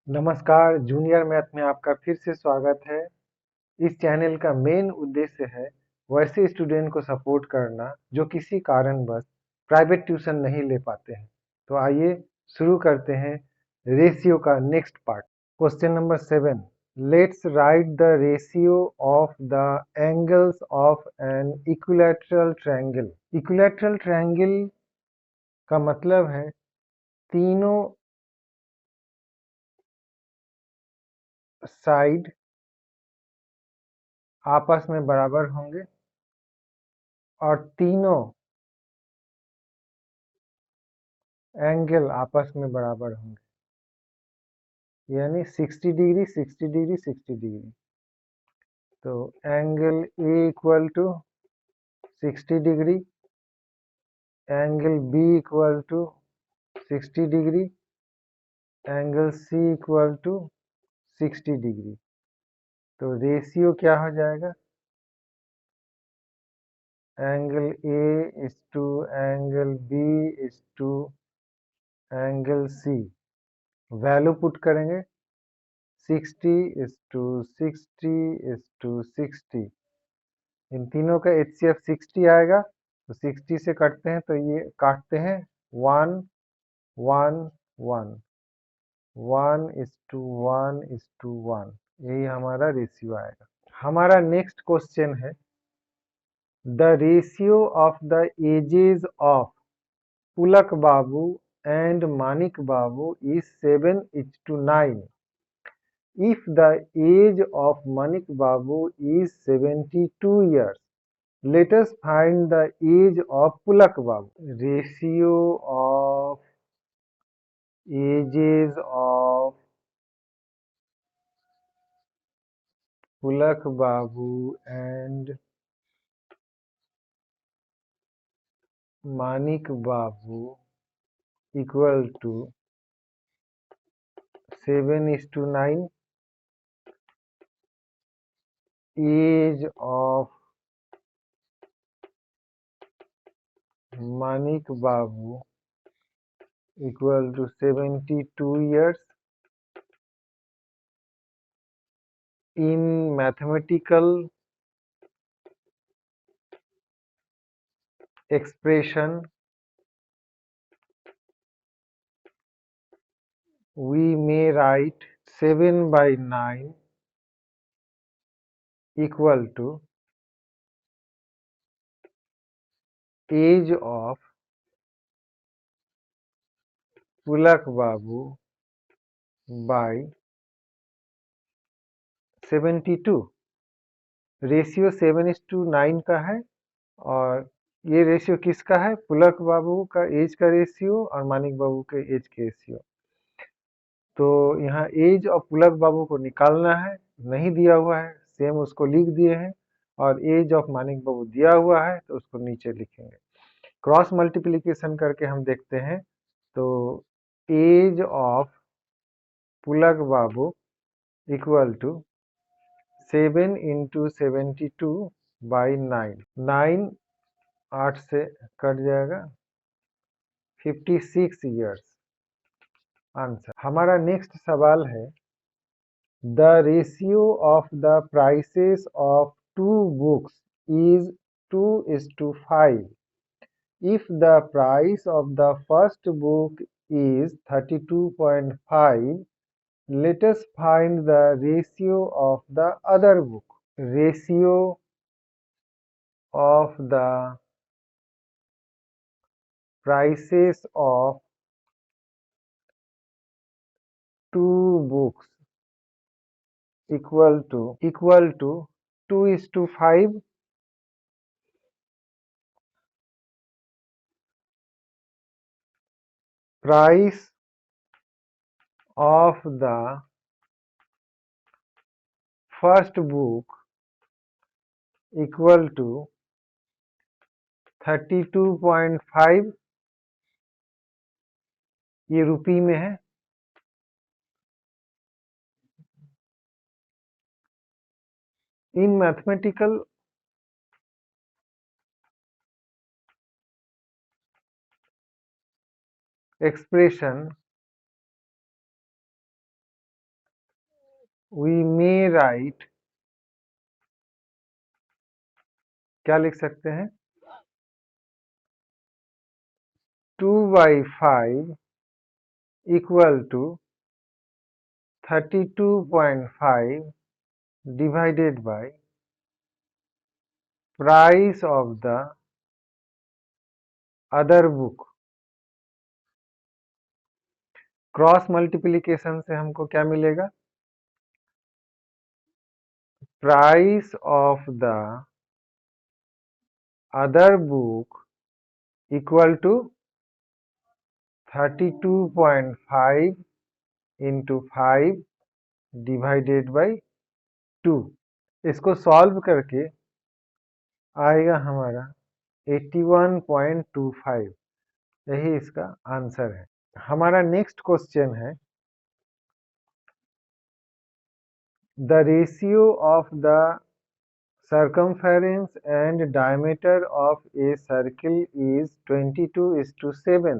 नमस्कार, junior math में आपका फिर से स्वागत है। इस चैनल का मेन उद्देश्य है वैसे स्टूडेंट को सपोर्ट करना जो किसी कारणवश प्राइवेट ट्यूशन नहीं ले पाते हैं। तो आइए शुरू करते हैं रेशियो का next part. Question number 7, let's write the ratio of the angles of an equilateral triangle. Equilateral triangle का मतलब है तीनों साइड आपस में बराबर होंगे और तीनों एंगल आपस में बराबर होंगे, यानी 60 डिग्री 60 डिग्री 60 डिग्री। तो angle A equal to 60 degree, angle B equal to 60 degree, angle C equal to 60 degree. तो रेशियो क्या हो जाएगा? Angle A is to angle B is to angle C. Value put करेंगे 60 is to 60 is to 60। इन तीनों का HCF 60 आएगा, तो 60 से कटते हैं तो ये काटते हैं 1 1 1 1:1:1। यही हमारा रेशियो आएगा। हमारा नेक्स्ट क्वेश्चन है the ratio of the ages of Pulak Babu and Manik Babu is 7:9। If the age of Manik Babu is 72 years, let us find the age of Pulak Babu. Ratio of ages of Pulak Babu and Manik Babu equal to 7:9. Age of Manik Babu equal to 72 years. In mathematical expression, we may write 7/9 equal to age of Pulak Babu by 72। Ratio 7:9 का है और ये ratio किसका है? पुलक बाबू का as का ratio और मानिक बाबू के एज के रेशियो। तो यहाँ एज और पुलक बाबू को निकालना है, नहीं दिया हुआ है, सेम उसको लिख दिए हैं, और एज ऑफ मानिक बाबू दिया हुआ है तो उसको नीचे लिखेंगे। क्रॉस मल्टीप्लिकेशन करके हम देखते हैं तो age of Pulak Babu equal to 7 × 72/9। 9 8 से कट जाएगा, 56 ईयर्स आंसर। हमारा नेक्स्ट सवाल है the ratio of the prices of two books is 2:5। If the price of the first book is 32.5, let us find the ratio of the other book. Ratio of the prices of two books equal to 2:5. Price of the first book equal to 32.5। ये rupee में है। In mathematical expression we may write, क्या लिख सकते हैं, 2/5 equal to 32.5 divided by price of the other book। Cross multiplication से हमको क्या मिलेगा, price of the other book equal to 32.5 into 5 divided by 2। इसको सॉल्व करके आएगा हमारा 81.25, यही इसका आंसर है। हमारा नेक्स्ट क्वेश्चन है, the ratio of the circumference and diameter of a circle is 22:7.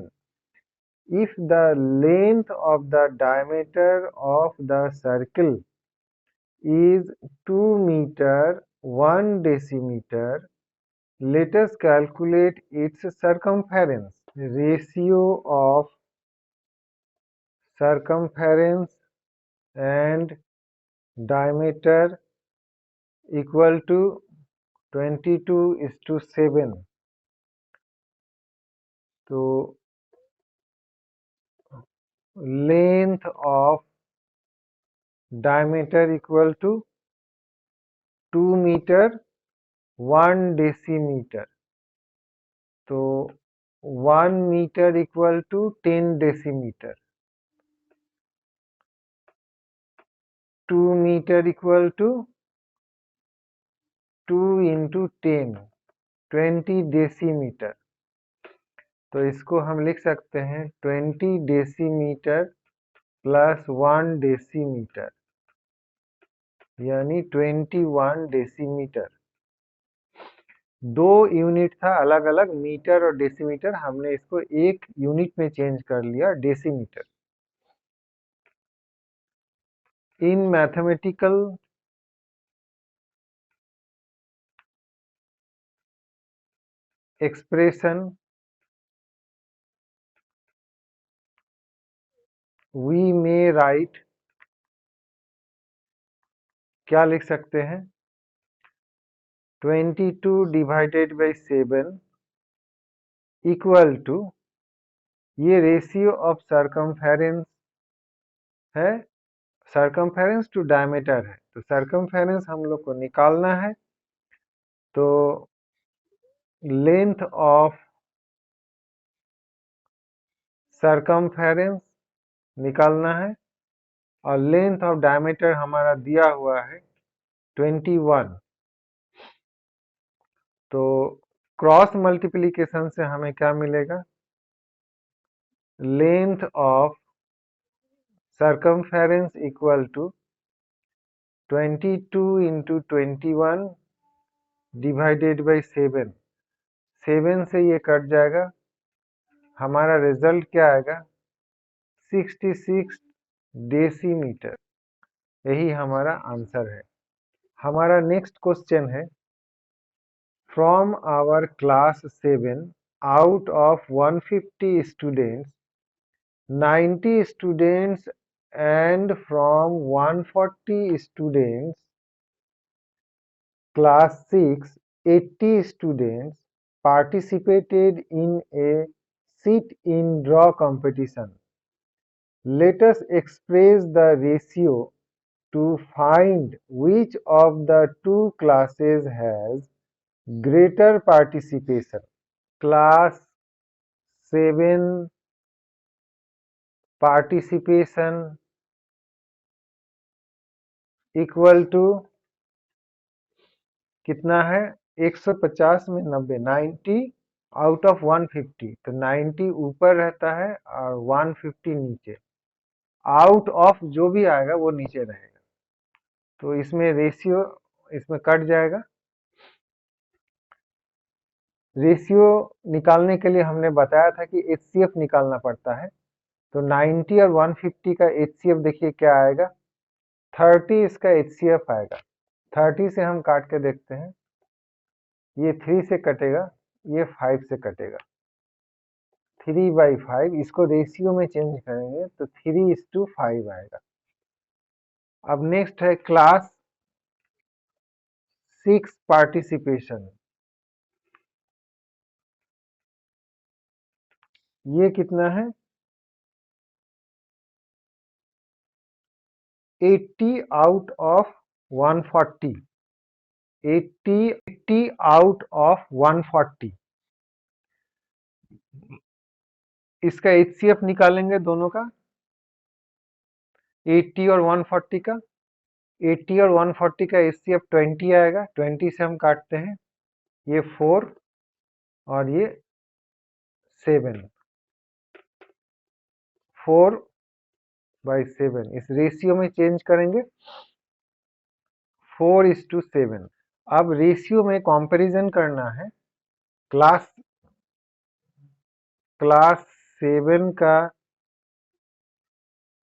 If the length of the diameter of the circle is 2 meter 1 decimeter, let us calculate its circumference। Ratio of circumference and diameter equal to 22:7। तो length of diameter equal to 2 meter 1 decimeter, तो 1 meter equal to 10 decimeter, 2 meter equal to 2 into 10 20 decimeter। तो इसको हम लिख सकते हैं 20 decimetre plus 1 decimetre, यानी 21 decimetre. दो यूनिट था अलग अलग, मीटर और डेसीमीटर, हमने इसको एक यूनिट में चेंज कर लिया, decimetre. In mathematical expression we may write, क्या लिख सकते हैं, 22 डिवाइडेड बाई 7 इक्वल टू, ये रेशियो ऑफ सरकमफेरेंस है, सरकमफेरेंस टू डायमीटर है, तो सरकमफेरेंस हम लोग को निकालना है, तो लेंथ ऑफ सरकमफेरेंस निकालना है और लेंथ ऑफ डायमीटर हमारा दिया हुआ है 21। तो क्रॉस मल्टीप्लिकेशन से हमें क्या मिलेगा, length of circumference equal to 22 into 21 divided by 7। 7 से ये कट जाएगा, हमारा रिजल्ट क्या आएगा, 66 डेसीमीटर, यही हमारा आंसर है। हमारा नेक्स्ट क्वेश्चन है, from our class 7 out of 150 students 90 students and from 140 students class 6 80 students participated in a sit in draw competition। Let us express the ratio to find which of the two classes has greater participation। Class 7 participation equal to कितना है, 150 में 90, 90 out of 150, तो 90 ऊपर रहता है और 150 नीचे, out of जो भी आएगा वो नीचे रहेगा, तो इसमें रेशियो इसमें कट जाएगा। रेशियो निकालने के लिए हमने बताया था कि एचसीएफ निकालना पड़ता है, तो 90 और 150 का एचसीएफ देखिए क्या आएगा, 30 इसका HCF आएगा। 30 से हम काट के देखते हैं, ये 3 से कटेगा, ये 5 से कटेगा। 3/5 इसको रेशियो में चेंज करेंगे तो 3:5 आएगा। अब नेक्स्ट है क्लास 6 पार्टिसिपेशन। ये कितना है? 80 आउट ऑफ 140। 80 out of 140। इसका HCF निकालेंगे दोनों का, 80 और 140 का। 80 और 140 का HCF 20 आएगा। 20 से हम काटते हैं, ये 4 और ये 7। 4/7 इस रेशियो में चेंज करेंगे, 4:7। अब रेशियो में कंपैरिजन करना है। क्लास 7 का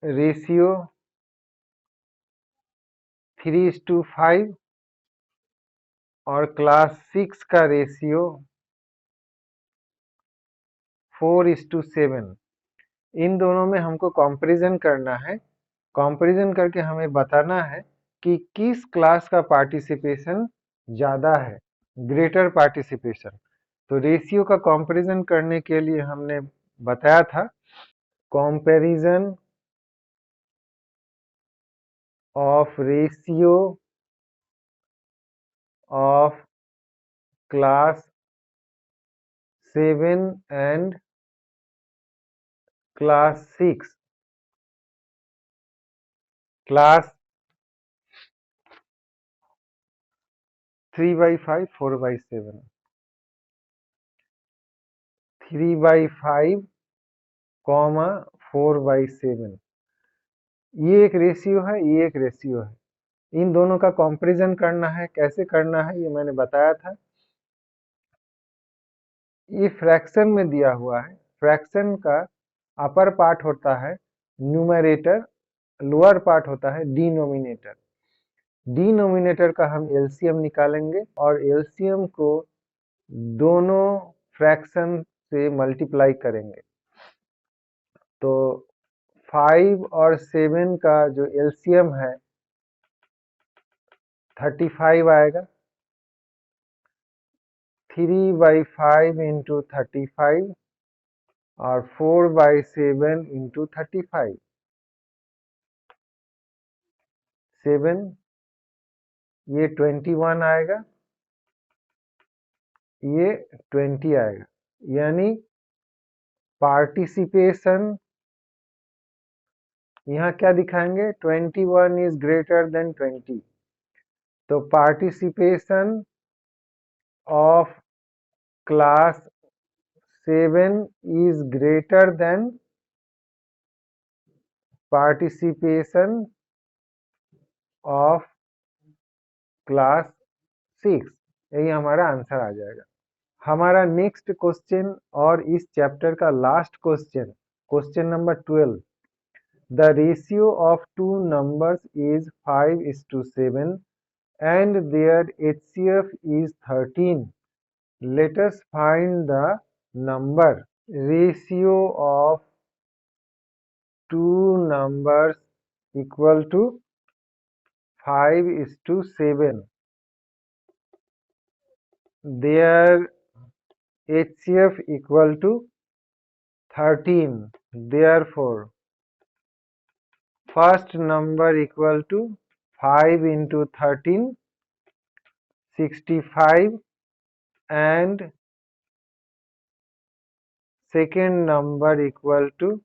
रेशियो 3:5 और क्लास 6 का रेशियो 4:7। इन दोनों में हमको कंपैरिजन करना है। कंपैरिजन करके हमें बताना है कि किस क्लास का पार्टिसिपेशन ज़्यादा है, ग्रेटर पार्टिसिपेशन। तो रेशियो का कंपैरिजन करने के लिए हमने बताया था, comparison of ratio of class 7 and class 6। Class 3/5 4/7, 3/5, 4/7। ये एक रेशियो है, ये एक रेशियो है। इन दोनों का कंपैरिजन करना है। कैसे करना है ये मैंने बताया था। ये फ्रैक्शन में दिया हुआ है। फ्रैक्शन का अपर पार्ट होता है न्यूमरेटर, लोअर पार्ट होता है डिनोमिनेटर। डिनोमिनेटर का हम एलसीएम निकालेंगे और एलसीएम को दोनों फ्रैक्शन से मल्टीप्लाई करेंगे। तो 5 और 7 का जो एलसीएम है 35 आएगा। 3/5 इंटू 35 और 4/7 इंटू 35, 7, ये 21 आएगा, ये 20 आएगा। यानी पार्टिसिपेशन यहाँ क्या दिखाएंगे, 21 इज ग्रेटर देन 20। तो participation of class 7 is greater than participation of class 6। यही हमारा आंसर आ जाएगा। हमारा नेक्स्ट क्वेश्चन और इस चैप्टर का last question, question number 12। The ratio of two numbers is 5:7 and their HCF is 13. Let us find the number. Ratio of two numbers equal to 5:7. Their HCF equal to 13. Therefore, first number equal to 5 into 13, 65, and second number equal to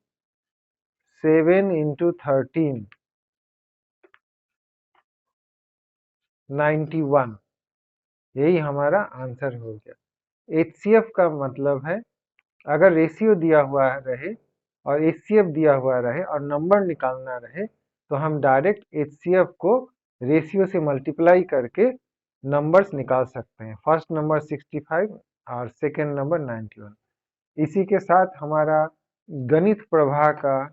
7 into 13, 91। यही हमारा answer हो गया। HCF का मतलब है, अगर ratio दिया हुआ रहे और HCF दिया हुआ रहे और नंबर निकालना रहे तो हम डायरेक्ट HCF को रेशियो से मल्टीप्लाई करके नंबर्स निकाल सकते हैं। फर्स्ट नंबर 65 और सेकेंड नंबर 91। इसी के साथ हमारा गणित प्रवाह का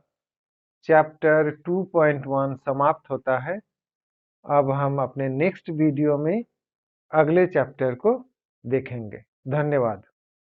चैप्टर 2.1 समाप्त होता है। अब हम अपने नेक्स्ट वीडियो में अगले चैप्टर को देखेंगे। धन्यवाद।